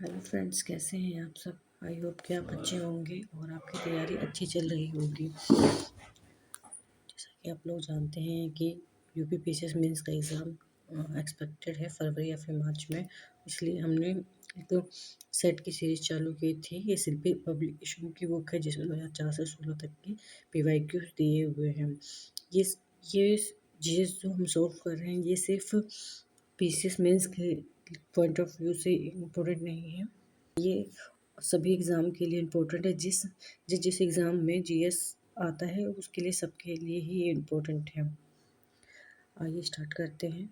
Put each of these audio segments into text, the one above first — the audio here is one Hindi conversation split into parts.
हेलो फ्रेंड्स, कैसे हैं आप सब। आई होप कि आप अच्छे होंगे और आपकी तैयारी अच्छी चल रही होगी। जैसा कि आप लोग जानते हैं कि यूपी पीसीएस मेंस का एग्ज़ाम एक्सपेक्टेड है फरवरी या फिर मार्च में। इसलिए हमने एक सेट की सीरीज चालू की थी। ये शिल्पी पब्लिकेशन की बुक है जिसमें 2004 से 16 तक की पीवाईक्यूज दिए हुए हैं। ये ये चीज़ जो हम सॉल्व कर रहे हैं ये सिर्फ पीसीएस मेंस के पॉइंट ऑफ व्यू से इम्पोर्टेंट नहीं है। ये सभी एग्ज़ाम के लिए इम्पोर्टेंट है। जिस जिस जिस एग्ज़ाम में जीएस आता है उसके लिए सबके लिए ही ये इम्पोर्टेंट है। आइए स्टार्ट करते हैं।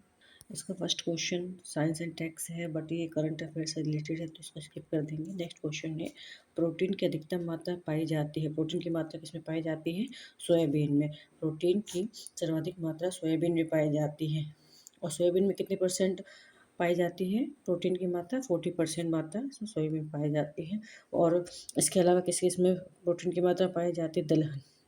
इसका first question science and techs है, बट ये करंट अफेयर से रिलेटेड है तो इसको स्किप कर देंगे। नेक्स्ट क्वेश्चन है, प्रोटीन की अधिकतम मात्रा पाई जाती है। प्रोटीन की मात्रा किसमें पाई जाती है? सोयाबीन में। प्रोटीन की सर्वाधिक मात्रा सोयाबीन में पाई जाती है। और सोयाबीन में कितने परसेंट पाई जाती है? प्रोटीन की मात्रा 40% मात्रा सोयाबीन में पाई जाती है। और इसके अलावा किस किस में प्रोटीन की मात्रा पाई जाती है?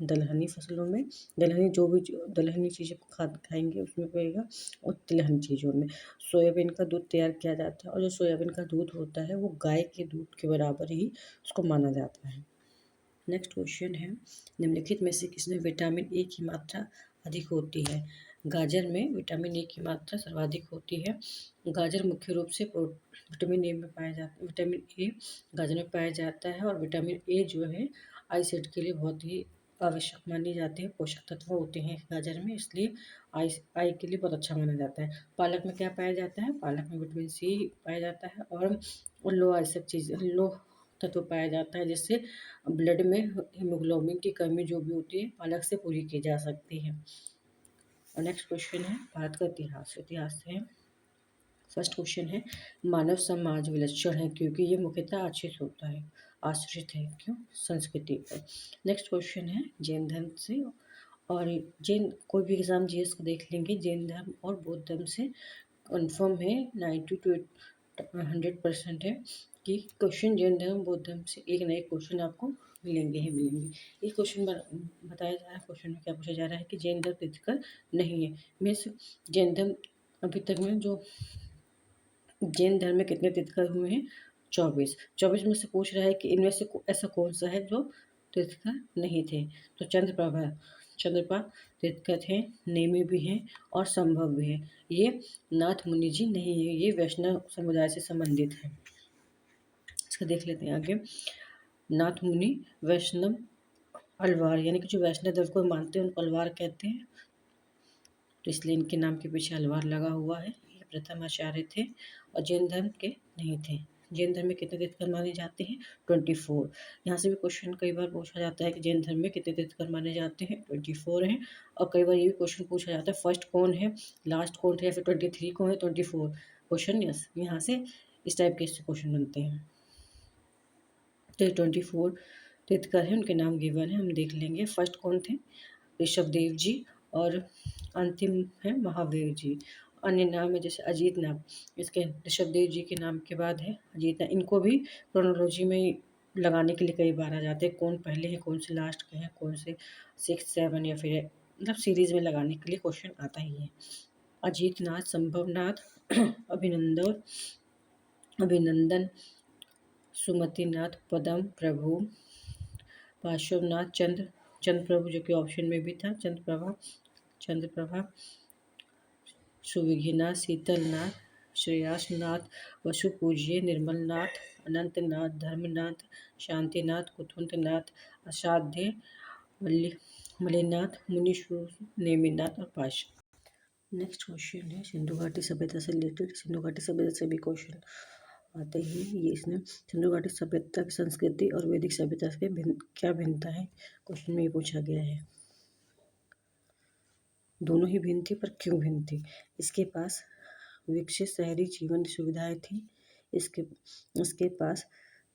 दलहनी फसलों में। दलहनी जो भी दलहनी चीज़ें खाएंगे उसमें पाएगा। और तिलहनी चीज़ों में। सोयाबीन का दूध तैयार किया जाता है और जो सोयाबीन का दूध होता है वो गाय के दूध के बराबर ही उसको माना जाता है। नेक्स्ट क्वेश्चन है, निम्नलिखित में से किसमें विटामिन ए की मात्रा अधिक होती है? गाजर में विटामिन ए की मात्रा सर्वाधिक होती है। गाजर मुख्य रूप से विटामिन ए में पाया जाता है। विटामिन ए गाजर में पाया जाता है और विटामिन ए जो है आई सेट के लिए बहुत ही आवश्यक मानी जाती है। पोषक तत्व होते हैं गाजर में, इसलिए आई के लिए बहुत अच्छा माना जाता है। पालक में क्या पाया जाता है? पालक में विटामिन सी पाया जाता है और लो आई सब चीज़ लो तत्व पाया जाता है, जिससे ब्लड में हीमोग्लोबिन की कमी जो भी होती है पालक से पूरी की जा सकती है। और नेक्स्ट क्वेश्चन है भारत का इतिहास। इतिहास है फर्स्ट क्वेश्चन है, मानव समाज विलक्षण है क्योंकि ये मुख्यतः आश्रित है क्यों? संस्कृति पर। नेक्स्ट क्वेश्चन है जैन धर्म से और जैन कोई भी एग्जाम जीएस को देख लेंगे, जैन धर्म और बौद्ध धर्म से कंफर्म है 90 to 100% है कि क्वेश्चन जैन धर्म बौद्ध धर्म से एक ना एक क्वेश्चन आपको मिलेंगे ही मिलेंगे। ये क्वेश्चन बताया जा रहा है, क्वेश्चन में क्या पूछा जा रहा है कि जैन धर्म तीर्थंकर नहीं है। मीन्स जैन धर्म अभी तक में जो जैन धर्म में कितने तीर्थंकर हुए हैं? 24। 24 में से पूछ रहा है कि इनमें से ऐसा कौन सा है जो तीर्थंकर नहीं थे? तो चंद्रपा तीर्थंकर थे, नेमी भी हैं और संभव भी है। ये नाथ मुनि जी नहीं है, ये वैष्णव समुदाय से संबंधित है। इसका देख लेते हैं आगे। नाथ मुनि वैष्णव अलवार, यानी कि जो वैष्णव धर्म को मानते हैं उनको अलवार कहते हैं, तो इसलिए इनके नाम के पीछे अलवार लगा हुआ है। ये प्रथम आचार्य थे और जैन धर्म के नहीं थे। जैन धर्म में कितने तीर्थंकर माने जाते हैं? 24। यहाँ से भी क्वेश्चन कई बार पूछा जाता है कि जैन धर्म में कितने तीर्थंकर माने जाते हैं? 24 हैं। और कई बार ये भी क्वेश्चन पूछा जाता है फर्स्ट कौन है, लास्ट कौन थे, या फिर 23 कौन है, 24 क्वेश्चन। यस, यहाँ से इस टाइप के क्वेश्चन बनते हैं। तो 24 तीर्थंकर हैं, उनके नाम गिवन है, हम देख लेंगे। फर्स्ट कौन थे? ऋषभदेव जी। और अंतिम है महावीर जी। अन्य नाम है जैसे अजीत नाम, इसके ऋषभदेव जी के नाम के बाद है अजीत नाम। इनको भी क्रोनोलॉजी में लगाने के लिए कई बार आ जाते हैं, कौन पहले है कौन से लास्ट के हैं, कौन से 6 7 या फिर मतलब सीरीज में लगाने के लिए क्वेश्चन आता ही है। अजीत नाथ, संभवनाथ, अभिनंदन अभिनंदन सुमतिनाथ, पदम प्रभु, पार्श्वनाथ, चंद्र प्रभु जो कि ऑप्शन में भी था, चंद्रप्रभा, सुविघ्नाथ, शीतलनाथ, श्रेयासनाथ, वसुपूज्य, निर्मलनाथ, अनंतनाथ, धर्मनाथ, शांतिनाथ, कुथुंतनाथ, असाध्य, मलिनाथ, मुनीश्वर, नेमिनाथ और पाश। नेक्स्ट क्वेश्चन है सिंधु घाटी सभ्यता से रिलेटेड। सिंधु घाटी सभ्यता से भी क्वेश्चन आते ही ये इसमें सिंधु घाटी सभ्यता की संस्कृति और वैदिक सभ्यता के क्या भिन्नता है, क्वेश्चन में ये पूछा गया है। दोनों ही भिन्न थी, पर क्यों भिन्न थी? इसके पास विकसित शहरी जीवन सुविधाएं थी, इसके इसके पास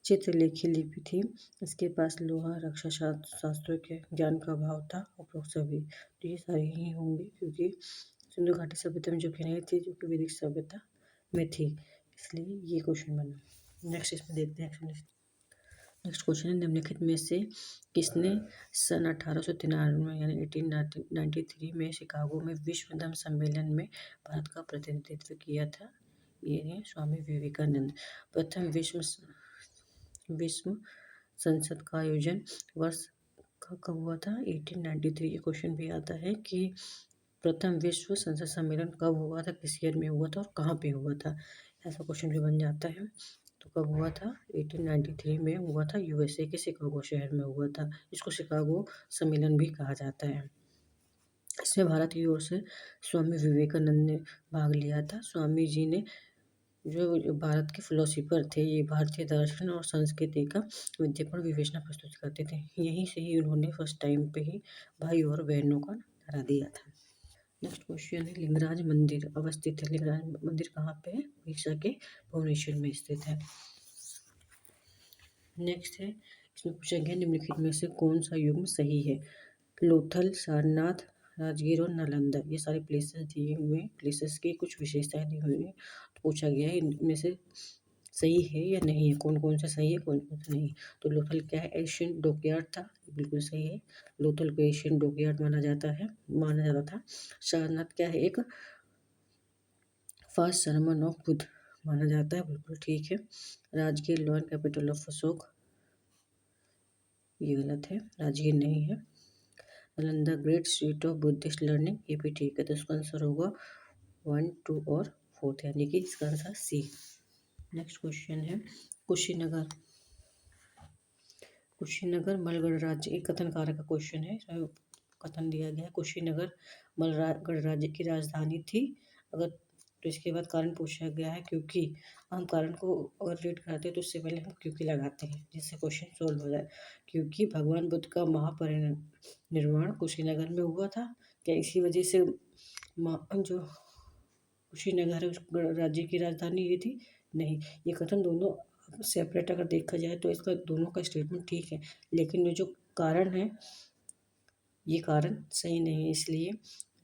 चित्रलेखी लिपि थी, इसके पास लोहा रक्षा शास्त्रों के ज्ञान का अभाव था, उपरोक्त सभी। तो ये सारे ही होंगे क्योंकि सिंधु घाटी सभ्यता में जो कि नहीं थी, जो कि वैदिक सभ्यता में थी, इसलिए ये क्वेश्चन बना। नेक्स्ट इसमें देखते हैं। नेक्स्ट क्वेश्चन है, निम्नलिखित में से किसने सन 1893 यानी 1893 में शिकागो में विश्व धर्म सम्मेलन में भारत का प्रतिनिधित्व किया था? ये है स्वामी विवेकानंद। प्रथम विश्व संसद का आयोजन वर्ष का कब हुआ था? 1893। ये क्वेश्चन भी आता है कि प्रथम विश्व संसद सम्मेलन कब हुआ था, किस ईयर में हुआ था और कहाँ पे हुआ था, ऐसा क्वेश्चन भी बन जाता है। तो कब हुआ था? 1893 में हुआ था, यूएसए के शिकागो शहर में हुआ था। इसको शिकागो सम्मेलन भी कहा जाता है। इसमें भारत की ओर से स्वामी विवेकानंद ने भाग लिया था। स्वामी जी ने जो भारत के फिलोसोफर थे, ये भारतीय दर्शन और संस्कृति का विद्यापन विवेचना प्रस्तुत करते थे। यहीं से ही उन्होंने फर्स्ट टाइम पे ही भाई और बहनों का नारा दिया था। नेक्स्ट क्वेश्चन है, लिंगराज मंदिर अवस्थित है। लिंगराज मंदिर कहाँ पे है? उड़ीसा के भुवनेश्वर में स्थित है। नेक्स्ट है, इसमें पूछा गया निम्नलिखित में से कौन सा युग्म सही है? लोथल, सारनाथ, राजगीर और नालंदा, ये सारे प्लेसेस दिए हुए हैं। प्लेसेस की कुछ विशेषताएं दी हुई हैं। तो पूछा गया है इनमें से सही है या नहीं है, कौन कौन सा सही है, कौन कौन सा नहीं। तो लोथल क्या है? एशियन डॉकयार्ड था, बिल्कुल सही है। लोथल को एशियन डॉकयार्ड माना जाता था। सारनाथ क्या है? एक फर्स्ट सरमन ऑफ बुद्ध माना जाता है, बिल्कुल ठीक है। Rajgir lion capital of Ashok, ये गलत है, राजगीर नहीं है। Nalanda great street of Buddhist learning, ये भी ठीक है। तो इसका आंसर होगा 1, 2 और 4, यानी कि इसका आंसर सी। नेक्स्ट क्वेश्चन है, कुशीनगर मलगढ़ राज्य, एक कथन कारक का क्वेश्चन है। कथन दिया गया है, कुशीनगर मलगढ़ राज्य की राजधानी थी। अगर तो इसके बाद कारण पूछा गया है क्योंकि हम कारण को अगर रीड करते हैं तो उससे पहले हम क्योंकि लगाते हैं, जिससे क्वेश्चन सोल्व हो जाए। क्योंकि भगवान बुद्ध का महापरिनिर्वाण कुशीनगर में हुआ था। क्या इसी वजह से जो कुशीनगर है उस राज्य की राजधानी ये थी? नहीं, ये कथन दोनों सेपरेट अगर देखा जाए तो इसका दोनों का स्टेटमेंट ठीक है, लेकिन ये जो कारण है ये कारण सही नहीं है। इसलिए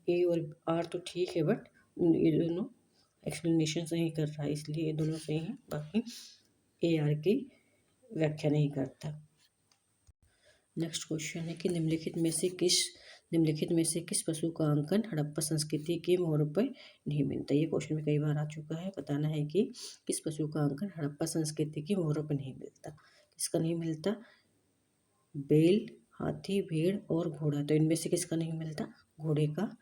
ए और आर तो ठीक है, बट ये दोनों एक्सप्लेनेशन सही कर रहा है, इसलिए ये दोनों सही हैं। बाकी ए आर की व्याख्या नहीं करता। नेक्स्ट क्वेश्चन है कि निम्नलिखित में से किस पशु का अंकन हड़प्पा संस्कृति के मोहरों पर नहीं मिलता? ये क्वेश्चन भी कई बार आ चुका है। बताना है कि किस पशु का अंकन हड़प्पा संस्कृति की मोहरों पर नहीं मिलता। किसका नहीं मिलता? बैल, हाथी, भेड़ और घोड़ा। तो इनमें से किसका नहीं मिलता? घोड़े का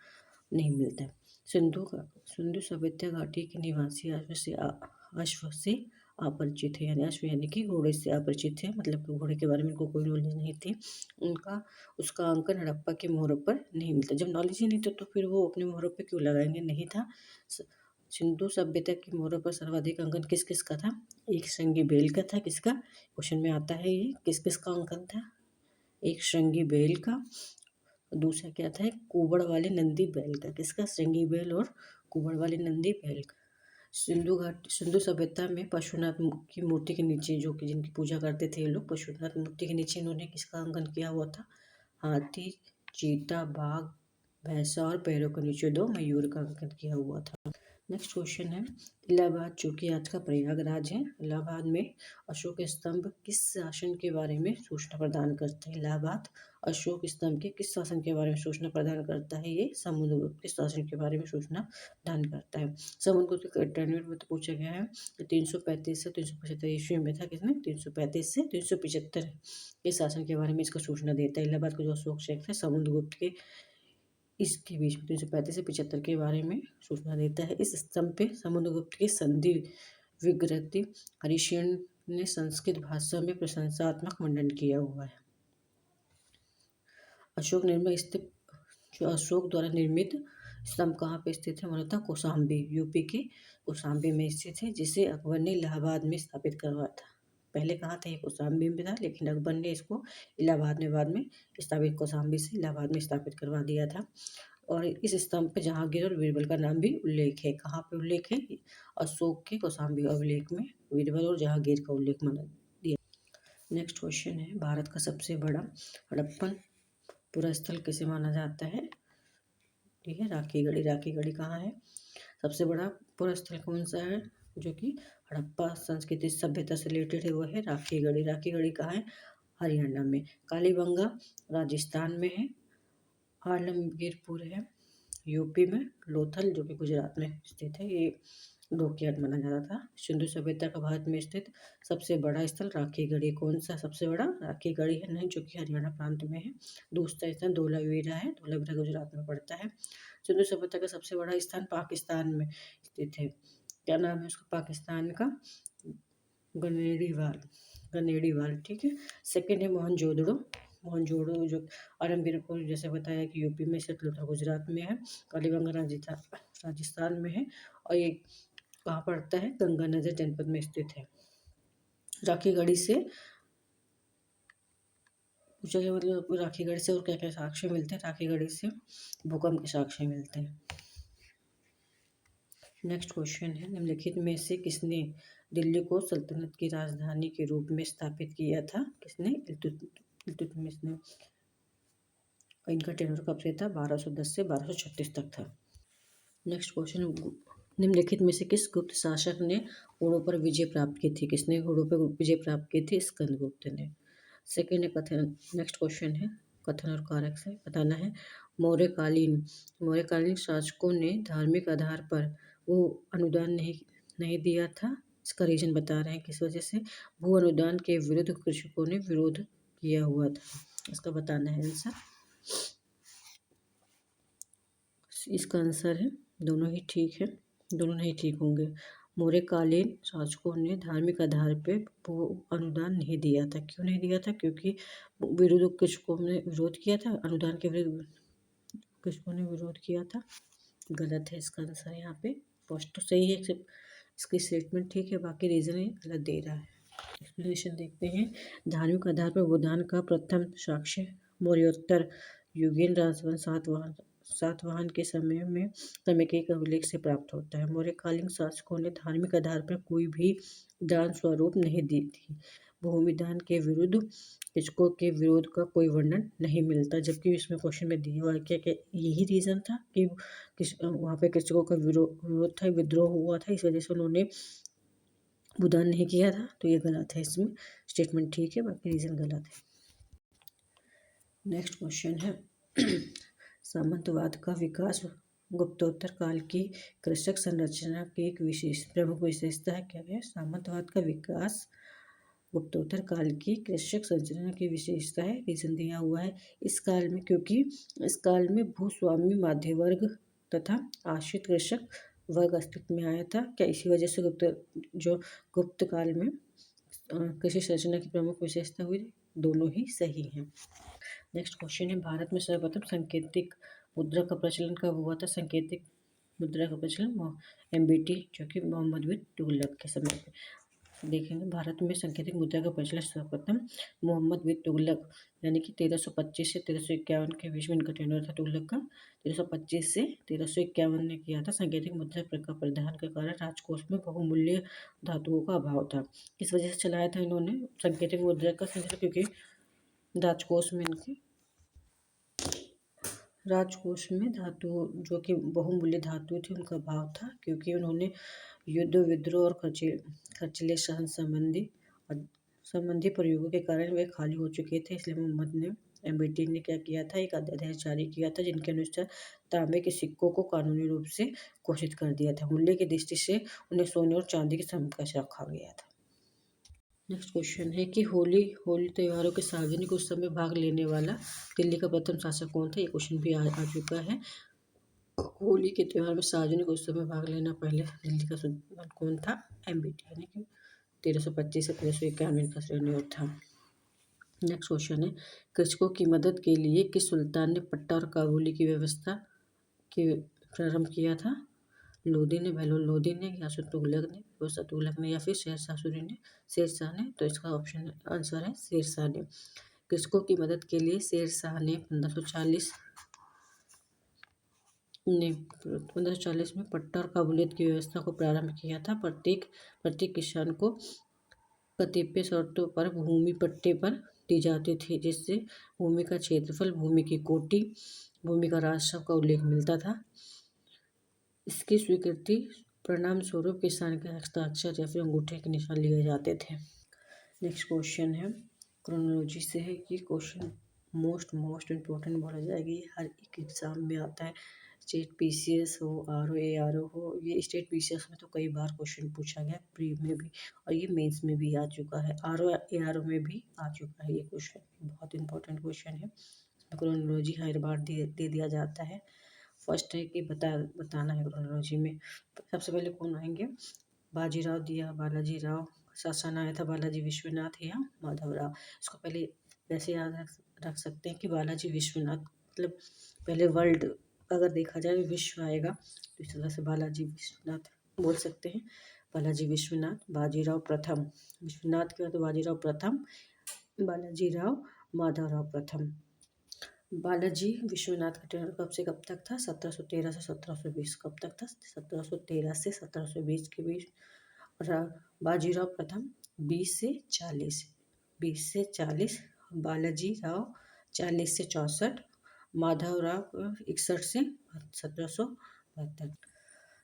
नहीं मिलता। सिंधु सभ्यता घाटी के निवासी अश्व से अपरिचित है, यानी अश्व यानी कि घोड़े से अपरिचित है, मतलब घोड़े के बारे में इनको कोई नॉलेज नहीं थी। उसका अंकन हड़प्पा के मोहरों पर नहीं मिलता। जब नॉलेज ही नहीं था तो फिर वो अपने मोहरों पर क्यों लगाएंगे? नहीं था। सिंधु सभ्यता की मोहरों पर सर्वाधिक अंकन किस किस का था? एक श्रृंगी बैल का था। किसका? क्वेश्चन में आता है ये किस किस का अंकन था? एक श्रृंगी बैल का, दूसरा क्या था? कुबड़ वाले नंदी बैल का। किसका? श्रृंगी बैल और कुबड़ वाले नंदी बैल का। सिंधु सभ्यता में पशुनाथ की मूर्ति के नीचे, जो कि जिनकी पूजा करते थे ये लोग, पशुनाथ मूर्ति के नीचे इन्होंने किसका अंकन किया हुआ था? हाथी, चीता, बाघ, भैंसा और पैरों के नीचे 2 मयूर का अंकन किया हुआ था। नेक्स्ट क्वेश्चन है, इलाहाबाद जो कि आज का प्रयागराज है, इलाहाबाद में अशोक स्तंभ किस शासन के बारे में सूचना प्रदान करते हैं? इलाहाबाद अशोक स्तंभ के किस शासन के बारे में सूचना प्रदान करता है? ये समुद्रगुप्त के शासन के बारे में सूचना प्रदान करता है। समुद्रगुप्त के टर्नर में तो पूछा गया है 335 से 375 ईस्वी में था। किसने? 335 से 375 के शासन के बारे में इसका सूचना देता है। इलाहाबाद का जो अशोक शहर है समुद्रगुप्त के इसके बीच में 335 से 75 के बारे में सूचना देता है। इस स्तंभ पे समुद्रगुप्त की संधि विग्रह हरिशयन ने संस्कृत भाषा में प्रशंसात्मक वर्णन किया हुआ है। अशोक द्वारा निर्मित स्तंभ कहाँ पे स्थित है? मूलतः कौशाम्बी, यूपी के कौशाम्बी में स्थित है, जिसे अकबर ने इलाहाबाद में स्थापित करवाया था। पहले कहाँ था? ये कौशाम्बी में था, लेकिन अकबर ने इसको इलाहाबाद में बाद में स्थापित, कौशाम्बी से इलाहाबाद में स्थापित करवा दिया था। और इस स्तंभ पे जहांगीर और बीरबल का नाम भी उल्लेख है। कहाँ पे उल्लेख है? अशोक के कौशाम्बी अभिलेख में बीरबल और जहांगीर का उल्लेख माना दिया। नेक्स्ट क्वेश्चन है, भारत का सबसे बड़ा हड़प्पन पुरास्थल किसे माना जाता है? ठीक है, राखी गढ़ी कहाँ है? सबसे बड़ा पुरास्थल कौन सा है जो कि हड़प्पा संस्कृति सभ्यता से रिलेटेड है? वो है राखी गढ़ी कहाँ है? हरियाणा में। कालीबंगा राजस्थान में है। आलमगीरपुर है यूपी में। लोथल जो कि गुजरात में स्थित है, ये डॉकयार्ड माना जाता था। सिंधु सभ्यता का भारत में स्थित सबसे बड़ा स्थल राखीगढ़ी, कौन सा सबसे बड़ा? राखीगढ़ी है नहीं, जो कि हरियाणा प्रांत में है। दूसरा स्थान धोलावीरा है, धोलावीरा गुजरात में पड़ता है। सिंधु सभ्यता का सबसे बड़ा स्थान पाकिस्तान में स्थित है, क्या नाम है उसका पाकिस्तान का? गनेड़ीवाल, गनेड़ीवाल, ठीक है। सेकेंड है मोहनजोदड़ो, मोहनजोदड़ो जो आलमगीर को जैसे बताया कि यूपी में स्थित था, गुजरात में है। कालीबंगा राजस्थान में है, और ये कहाँ पड़ता है? गंगानगर जनपद में स्थित है। राखीगढ़ी से पूछा गया, मतलब राखीगढ़ी से और क्या क्या साक्ष्य मिलते हैं? राखीगढ़ी से भूकंप के साक्ष्य मिलते हैं। नेक्स्ट क्वेश्चन है, निम्नलिखित में से किसने दिल्ली को सल्तनत की राजधानी के रूप में स्थापित किया था? किसने? इल्तुतमिश ने। इनका टेन्योर कब से था? 1210 से 1236 तक था। नेक्स्ट क्वेश्चन, निम्नलिखित में से किस गुप्त शासक ने हुणों पर विजय प्राप्त की थी? किसने हुणों पर विजय प्राप्त की थी? स्कंदगुप्त ने। सेकेंड है कथन, नेक्स्ट क्वेश्चन है कथन और कारक से बताना है। मौर्यकालीन शासकों ने धार्मिक आधार पर वो अनुदान नहीं दिया था। इसका रीजन बता रहे हैं किस वजह से। भू अनुदान के विरुद्ध कृषकों ने विरोध किया हुआ था, इसका बताना है आंसर। इसका आंसर है दोनों ही ठीक है, दोनों नहीं ठीक होंगे। मौर्यकालीन शासकों ने धार्मिक आधार पर भू अनुदान नहीं दिया था। क्यों नहीं दिया था? क्योंकि विरोध कृषकों ने विरोध किया था, अनुदान के विरुद्ध कृषकों ने विरोध किया था। गलत है इसका आंसर यहाँ पे। फर्स्ट तो सही है, इसकी स्टेटमेंट ठीक है, बाकी रीजन ये गलत दे रहा है। एक्सप्लेनेशन देखते हैं। धार्मिक आधार पर गोदान का प्रथम साक्ष्य मौर्योत्तर युगीन राजवंश सातवाहन के समय के एक अभिलेख से प्राप्त होता है। मौर्यकालीन शासकों ने धार्मिक आधार पर कोई भी दान स्वरूप नहीं दी थी। भूमि दान के विरुद्ध कृषकों के विरोध का कोई वर्णन नहीं मिलता, जबकि इसमें क्वेश्चन में दिया हुआ क्या यही रीजन था कि वहाँ पे कृषकों का विरोध था, विद्रोह हुआ था, इस वजह से उन्होंने भूदान नहीं किया था। तो ये गलत है, इसमें स्टेटमेंट ठीक है, बाकी रीजन गलत है। नेक्स्ट क्वेश्चन है सामंतवाद का विकास गुप्तोत्तर काल की कृषक संरचना की एक प्रमुख विशेषता है, क्या है? सामंतवाद का विकास गुप्तोत्तर काल की कृषक संरचना की विशेषता है। रीजन दिया हुआ है इस काल में, क्योंकि इस काल में भूस्वामी मध्य वर्ग तथा आश्रित कृषक वर्ग अस्तित्व में आया था। क्या इसी वजह से गुप्त काल में कृषि संरचना की प्रमुख विशेषता हुई? दोनों ही सही हैं। नेक्स्ट क्वेश्चन है, भारत में सर्वप्रथम सांकेतिक मुद्रा का प्रचलन कब हुआ था? सांकेतिक मुद्रा का प्रचलन MBT, जो कि मोहम्मद बिन तुगलक के समय पे देखेंगे। भारत में सांकेतिक मुद्रा का प्रचलन सर्वप्रथम मोहम्मद बिन तुगलक यानी कि 1325 से 1351 के बीच में इनका टेन्योर था तुगलक का। 1325 से 1351 ने किया था। सांकेतिक मुद्रा का प्रधान का कारण राजकोष में बहुमूल्य धातुओं का अभाव था। किस वजह से चलाया था इन्होंने सांकेतिक मुद्रा का सिलसिला? क्योंकि राजकोष में धातु जो कि बहुमूल्य धातु थी उनका अभाव था, क्योंकि उन्होंने युद्ध विद्रोह और खर्चीले सहन संबंधी प्रयोगों के कारण वे खाली हो चुके थे। इसलिए मोहम्मद ने MBT ने क्या किया था, एक अध्यादेश जारी किया था जिनके अनुसार तांबे के सिक्कों को कानूनी रूप से घोषित कर दिया था। मूल्य की दृष्टि से उन्हें सोने और चांदी के समकक्ष रखा गया था। नेक्स्ट क्वेश्चन है कि होली त्योहारों के सार्वजनिक उत्सव में भाग लेने वाला दिल्ली का प्रथम शासक कौन था? ये क्वेश्चन भी आ चुका है। होली के त्यौहार में सार्वजनिक उत्सव में भाग लेना पहले दिल्ली का सुल्तान कौन था? MBT, यानी कि 1325 से 1351 का टेन्योर था। नेक्स्ट क्वेश्चन है, कृषकों की मदद के लिए किस सुल्तान ने पट्टा और काबूली की व्यवस्था की प्रारंभ किया था? लोदी ने, बहलोल लोदी ने, यासुफ तुगलक ने, फिरोज तुगलक ने, या फिर शेरशाह ने। तो इसका ऑप्शन आंसर है शेरशाह ने। कृषकों की मदद के लिए शेरशाह ने 1540 में पट्टा और काबूलियत की व्यवस्था को प्रारंभ किया था। प्रत्येक किसान को कतिपय शर्तों पर भूमि पट्टे पर दी जाती थी, जिससे भूमि का क्षेत्रफल, भूमि की कोटि, भूमि का राजस्व का उल्लेख मिलता था। इसकी स्वीकृति परिणाम स्वरूप किसान के हस्ताक्षर या फिर अंगूठे के निशान लिए जाते थे। नेक्स्ट क्वेश्चन है क्रोनोलॉजी से है कि क्वेश्चन मोस्ट इम्पोर्टेंट बोला जाएगी, हर एक एग्जाम में आता है। स्टेट पीसीएस हो, आरओ एआरओ हो, ये स्टेट पीसीएस में तो कई बार क्वेश्चन पूछा गया प्री में भी, और ये मेंस में भी आ चुका है, आरओ एआरओ में भी आ चुका है ये क्वेश्चन, बहुत इंपॉर्टेंट क्वेश्चन है। क्रोनोलॉजी हर बार दे दिया जाता है। फर्स्ट है कि बताना है क्रोनोलॉजी में सबसे पहले कौन आएंगे, बाजीराव दिया, बालाजी राव, शासन आया था बालाजी विश्वनाथ या माधवराव। इसको पहले वैसे याद रख सकते हैं कि बालाजी विश्वनाथ मतलब पहले वर्ल्ड अगर देखा जाए विश्व आएगा तो इस तरह से बालाजी विश्वनाथ बोल सकते हैं। बालाजी विश्वनाथ, बाजीराव प्रथम, विश्वनाथ के बाद बाजीराव प्रथम, बालाजी राव, माधवराव प्रथम। बालाजी विश्वनाथ का टेन्योर कब से कब तक था, 1713 से 1720। कब तक था, 1713 से 1720 के बीच। बाजीराव प्रथम 20 से 40, 20 से 40, बालाजी राव 40 से 64, माधवराव 61 से 1772।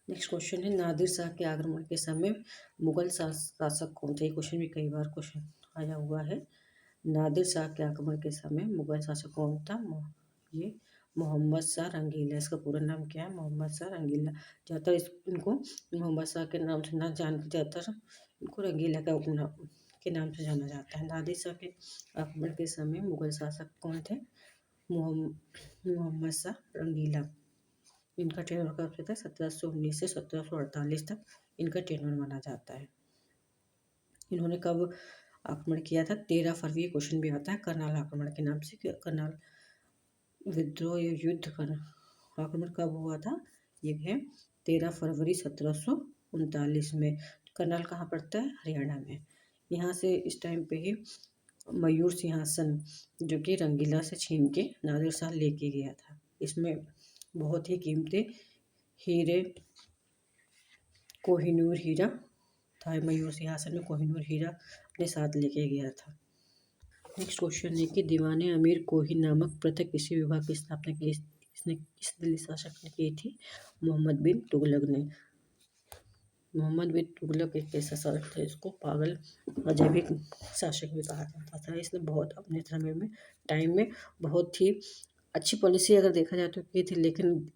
नेक्स्ट क्वेश्चन है नादिर शाह के आक्रमण के समय मुगल शासक कौन थे। क्वेश्चन भी कई बार क्वेश्चन आया हुआ है। नादिर शाह के आक्रमण के समय मुगल शासक कौन था, ये मोहम्मद शाह रंगीला। इसका पूरा नाम क्या है, मोहम्मद शाह रंगीला। ज़्यादातर इनको मोहम्मद शाह के नाम से ना जान के ज़्यादातर इनको रंगीला के नाम से जाना जाता है। नादिर शाह के आक्रमण के समय मुगल शासक कौन थे, मोहम्मद शाह रंगीला। इनका टेन्योर कब से था, 1719 से 1748 तक इनका टेन्योर माना जाता है। इन्होंने कब आक्रमण किया था, 13 फरवरी। क्वेश्चन भी आता है करनाल आक्रमण के नाम से, करनाल विद्रोह या युद्ध कर आक्रमण कब हुआ था, ये है 13 फरवरी 1739 में। करनाल कहाँ पड़ता है, हरियाणा में। यहाँ से इस टाइम पे ही मयूर सिंहासन जो कि रंगीला से छीन के नादिर शाह लेके गया था। इसमें बहुत ही कीमती हीरे, कोहिनूर हीरा था। मयूर सिंहासन में कोहिनूर हीरा अपने साथ लेके गया था। नेक्स्ट क्वेश्चन है कि दीवाने अमीर कोही नामक पृथक किसी विभाग की स्थापना की, इसने किस दिल्ली शासक ने की थी, मोहम्मद बिन तुगलक ने। मोहम्मद बिन तुगलक एक ऐसा शासक था, इसको पागल अजय भी शासक भी कहा जाता था। इसने बहुत अपने समय में टाइम में बहुत ही अच्छी पॉलिसी अगर देखा जाए तो की थी, लेकिन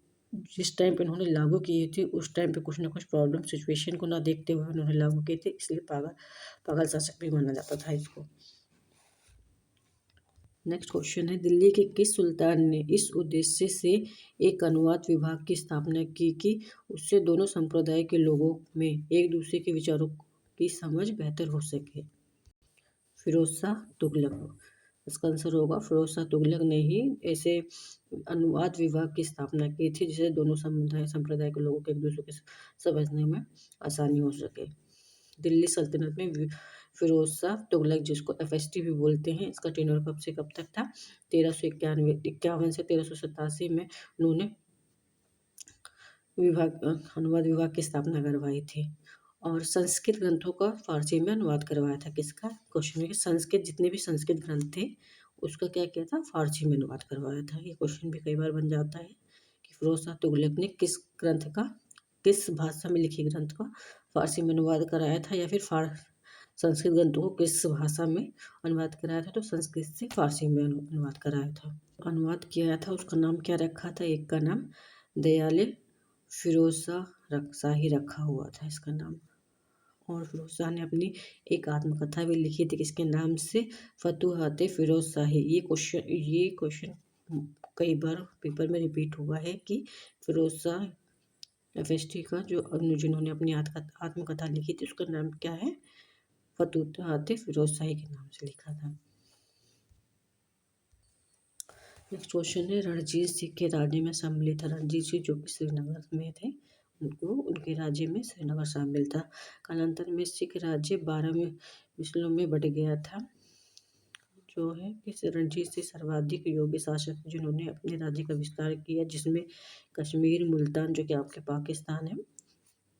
जिस टाइम पे उन्होंने लागू की थी उस टाइम पे कुछ ना कुछ प्रॉब्लम सिचुएशन को ना देखते हुए उन्होंने लागू किए थे, इसलिए पागल शासक भी माना जाता था इसको। नेक्स्ट क्वेश्चन है दिल्ली के किस सुल्तान ने इस उद्देश्य से एक अनुवाद विभाग की स्थापना की कि उससे दोनों संप्रदाय के लोगों में एक दूसरे के विचारों की समझ बेहतर हो सके, फिरोज शाह तुगलक। इसका आंसर होगा फिरोज शाह तुगलक ने ही ऐसे अनुवाद विभाग की स्थापना की थी जिससे दोनों संप्रदाय के लोगों के एक दूसरे के समझने में आसानी हो सके। दिल्ली सल्तनत में फिरोज शाह तुगलक, जिसको एफएसटी भी बोलते हैं, इसका टेन्योर कब से कब तक था, 1391 से 1387 में उन्होंने अनुवाद विभाग की स्थापना करवाई थी। और संस्कृत ग्रंथों का फारसी में अनुवाद करवाया था। किसका, क्वेश्चन है कि संस्कृत जितने भी संस्कृत ग्रंथ थे उसका क्या किया था, फारसी में अनुवाद करवाया था। ये क्वेश्चन भी कई बार बन जाता है कि फिरोज शाह तुगलक ने किस ग्रंथ का, किस भाषा में लिखे ग्रंथ का फारसी में अनुवाद कराया था, या फिर संस्कृत ग्रंथों को किस भाषा में अनुवाद कराया था, तो संस्कृत से फारसी में अनुवाद कराया था। अनुवाद किया था उसका नाम क्या रखा था, एक का नाम दयाले फिरोज शाही रखा हुआ था इसका नाम। और फिरोज शाह ने अपनी एक आत्मकथा भी लिखी थी किसके नाम से, फतूहाते फिरोज शाही। ये क्वेश्चन कई बार पेपर में रिपीट हुआ है कि फिरोज शाह एफएसटी का जिन्होंने अपनी आत्मकथा लिखी थी उसका नाम क्या है, फतूहाते फिरोज शाही के नाम से लिखा था। नेक्स्ट क्वेश्चन है रणजीत सिंह के राज्य में सम्मिलित था। रणजीत सिंह जो कि श्रीनगर में थे, उनके राज्य में श्रीनगर शामिल था। कालांतर में सिख राज्य 12 मिसलों में बट गया था। जो है कि रणजीत सिंह सर्वाधिक योग्य शासक जिन्होंने अपने राज्य का विस्तार किया, जिसमें कश्मीर, मुल्तान जो कि आपके पाकिस्तान है,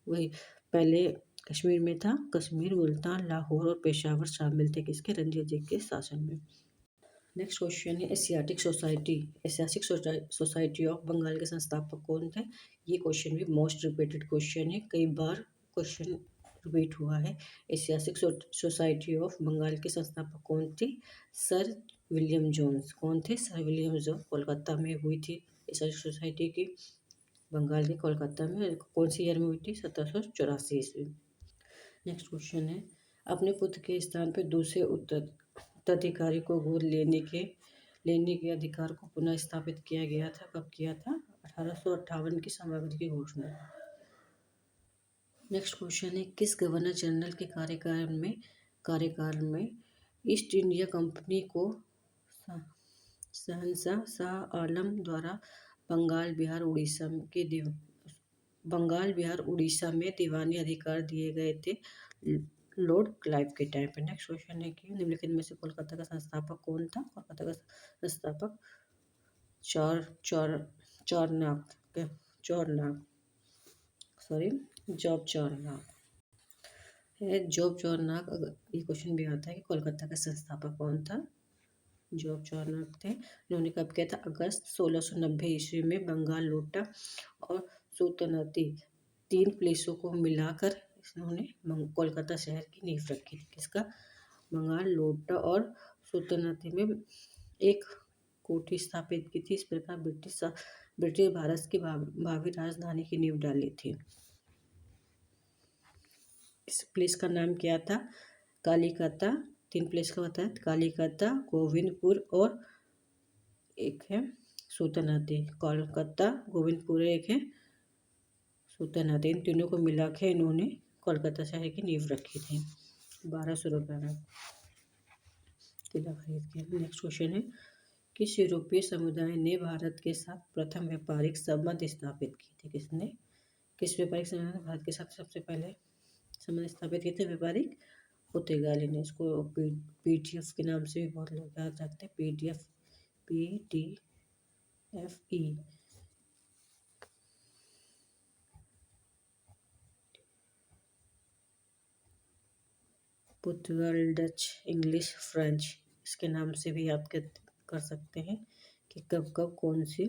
वही पहले कश्मीर में था। कश्मीर, मुल्तान, लाहौर और पेशावर शामिल थे किसके, रणजीत सिंह के शासन में। नेक्स्ट क्वेश्चन है एशियाटिक सोसाइटी ऑफ बंगाल के संस्थापक कौन थे। ये क्वेश्चन भी मोस्ट रिपीटेड क्वेश्चन है, कई बार क्वेश्चन रिपीट हुआ है। एशियाटिक सोसाइटी ऑफ बंगाल के संस्थापक कौन थे, सर विलियम जोन्स। कौन थे, सर विलियम जोन्स। कोलकाता में हुई थी एशियाटिक सोसाइटी की बंगाल के कोलकाता में। कौन सी ईयर में हुई थी? 1784 ईस्वी। नेक्स्ट क्वेश्चन है, अपने पुत्र के स्थान पर दूसरे उत्तराधिकारी को गोद लेने के अधिकार को पुनः स्थापित किया गया था। कब किया था? 1858 की समाप्ति की घोषणा। नेक्स्ट क्वेश्चन है, किस गवर्नर जनरल के कार्यकाल में ईस्ट इंडिया कंपनी को शहंशाह शाह आलम द्वारा बंगाल बिहार उड़ीसा में दीवानी अधिकार दिए गए थे? लॉर्ड क्लाइव के टाइम पे। नेक्स्ट क्वेश्चन है कि निम्नलिखित में से कोलकाता का संस्थापक कौन था? कोलकाता का संस्थापक जॉब चारनाक है। जॉब चारनाक, अगर ये क्वेश्चन भी आता है कि कोलकाता का संस्थापक कौन था? जॉब चारनाक थे। इन्होंने कब किया था? अगस्त 1690 ईस्वी में बंगाल लोटा और सुल्तानाती, 3 प्लेसों को मिलाकर इन्होंने कोलकाता शहर की नींव रखी थी। किसका? बंगाल लोटा और सुल्तानाती में एक कोठी स्थापित की थी। इस प्रकार ब्रिटिश भारत की भावी राजधानी की नींव डाली थी। इस प्लेस का नाम क्या था? कालीकता। 3 प्लेस का होता है, कालीकता, गोविंदपुर और एक है सुल्तानाती। कोलकाता, गोविंदपुर, एक है सुल्तानाती। इन तीनों को मिला के इन्होंने कोलकाता शहर की नींव रखी थी। 1200 रुपये में किला खरीद के। नेक्स्ट क्वेश्चन है, किस यूरोपीय समुदाय ने भारत के साथ प्रथम व्यापारिक संबंध स्थापित किए थे? किसने? किस व्यापारिक संबंध भारत के साथ सबसे पहले संबंध स्थापित किए थे व्यापारिक? पुर्तगाली ने। इसको पीटीएफ के नाम से भी बहुत लोग याद रखते हैं। PTFE। पुर्तगाल, डच, इंग्लिश, फ्रेंच, इसके नाम से भी याद कर सकते हैं कि कब कब कौन सी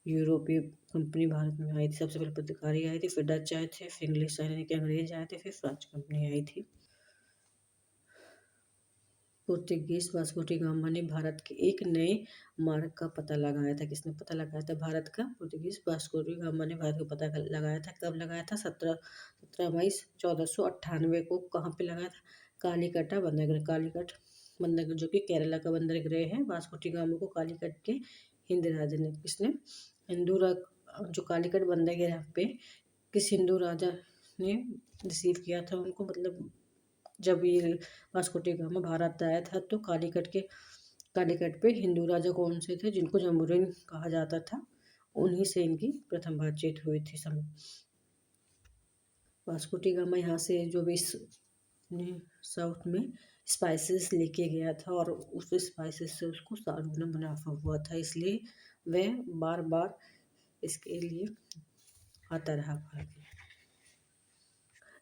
यूरोपीय कंपनी भारत में आई थी। सबसे पहले पुर्तगाली आई थी, फिर डच आए थे, फिर इंग्लिश यानी कि अंग्रेज आए थे, फिर फ्रेंच कंपनी आई थी। पुर्तगीज वास्को डी गामा ने भारत के एक नए मार्ग का पता लगाया था। किसने पता लगाया था भारत का? पुर्तगीज वास्को डी गामा ने भारत का पता लगाया था। कब लगाया था? 17 मई 1498 को। कहाँ पे लगाया था? कालीकट बंदरगाह जो कि केरला का बंदरगाह है। वास्को डी गामा को कालीकट के हिंद राजा ने, किसने? जो कालीकट बंदरगाह पे किस हिंदू राजा ने रिसीव किया था उनको? मतलब जब ये वास्को डी गामा भारत आया था तो कालीकट पे हिंदू राजा कौन से थे जिनको जम्बूरिन कहा जाता था? उन्हीं से इनकी प्रथम बातचीत हुई थी। वास्को डी गामा यहाँ से जो भी साउथ में स्पाइसेस लेके गया था और उस स्पाइसेस से उसको दारू में मुनाफा हुआ था, इसलिए वह बार बार इसके लिए आता रहा भारत में।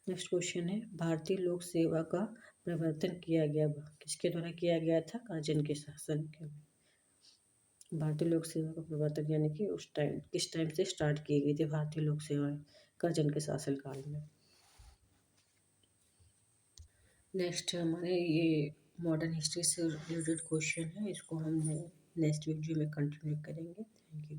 नेक्स्ट क्वेश्चन है, भारतीय लोक सेवा का प्रवर्तन किया गया किसके द्वारा किया गया था? कर्जन के शासन के। भारतीय लोक सेवा का प्रवर्तन यानी कि उस टाइम किस टाइम से स्टार्ट की गई थी भारतीय लोक सेवा? कर्जन के शासन काल में। नेक्स्ट हमारे ये मॉडर्न हिस्ट्री से रिलेटेड क्वेश्चन है, इसको हम नेक्स्ट वीडियो में कंटिन्यू करेंगे। Thank you.